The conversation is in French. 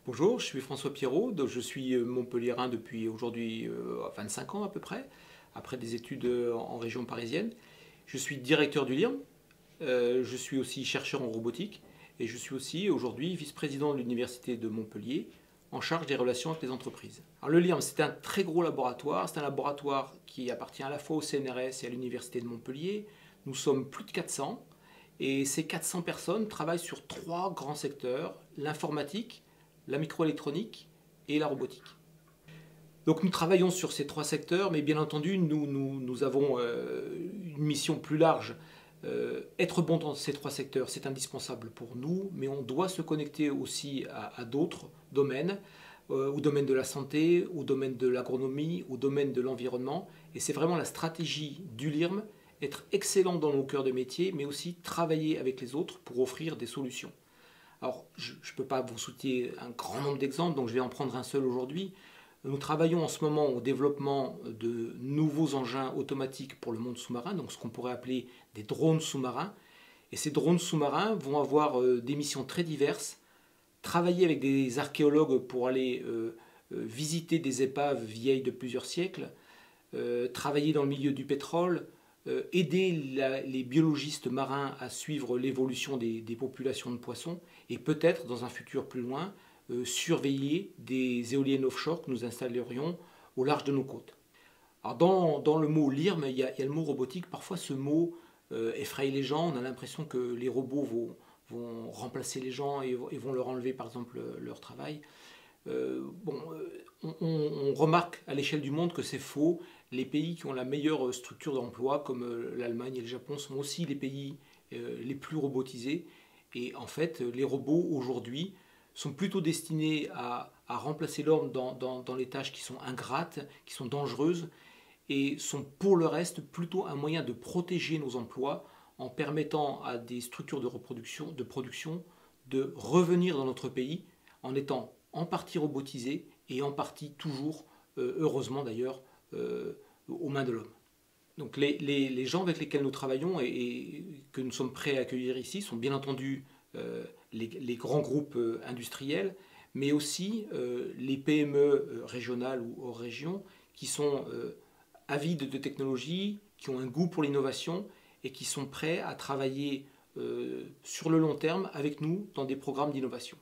Bonjour, je suis François Pierrot, donc je suis montpelliérain depuis aujourd'hui 25 ans à peu près, après des études en région parisienne. Je suis directeur du LIRM, je suis aussi chercheur en robotique et je suis aussi aujourd'hui vice-président de l'Université de Montpellier en charge des relations avec les entreprises. Alors le LIRM, c'est un très gros laboratoire, c'est un laboratoire qui appartient à la fois au CNRS et à l'Université de Montpellier. Nous sommes plus de 400 et ces 400 personnes travaillent sur trois grands secteurs, l'informatique, la microélectronique et la robotique. Donc nous travaillons sur ces trois secteurs, mais bien entendu, nous avons une mission plus large. Être bon dans ces trois secteurs, c'est indispensable pour nous, mais on doit se connecter aussi à d'autres domaines, au domaine de la santé, au domaine de l'agronomie, au domaine de l'environnement. Et c'est vraiment la stratégie du LIRM, être excellent dans nos cœurs de métier, mais aussi travailler avec les autres pour offrir des solutions. Alors, je ne peux pas vous citer un grand nombre d'exemples, donc je vais en prendre un seul aujourd'hui. Nous travaillons en ce moment au développement de nouveaux engins automatiques pour le monde sous-marin, donc ce qu'on pourrait appeler des drones sous-marins. Et ces drones sous-marins vont avoir des missions très diverses. Travailler avec des archéologues pour aller visiter des épaves vieilles de plusieurs siècles, travailler dans le milieu du pétrole, aider les biologistes marins à suivre l'évolution des populations de poissons et peut-être, dans un futur plus loin, surveiller des éoliennes offshore que nous installerions au large de nos côtes. Alors dans le mot LIRM, il y a le mot robotique. Parfois, ce mot effraie les gens. On a l'impression que les robots vont remplacer les gens et vont leur enlever, par exemple, leur travail. On remarque à l'échelle du monde que c'est faux. Les pays qui ont la meilleure structure d'emploi, comme l'Allemagne et le Japon, sont aussi les pays les plus robotisés. Et en fait, les robots aujourd'hui sont plutôt destinés à remplacer l'homme dans les tâches qui sont ingrates, qui sont dangereuses, et sont pour le reste plutôt un moyen de protéger nos emplois en permettant à des structures de production de revenir dans notre pays en étant en partie robotisées et en partie toujours, heureusement d'ailleurs, aux mains de l'homme. Donc les gens avec lesquels nous travaillons et que nous sommes prêts à accueillir ici sont bien entendu les grands groupes industriels, mais aussi les PME régionales ou hors région qui sont avides de technologie, qui ont un goût pour l'innovation et qui sont prêts à travailler sur le long terme avec nous dans des programmes d'innovation.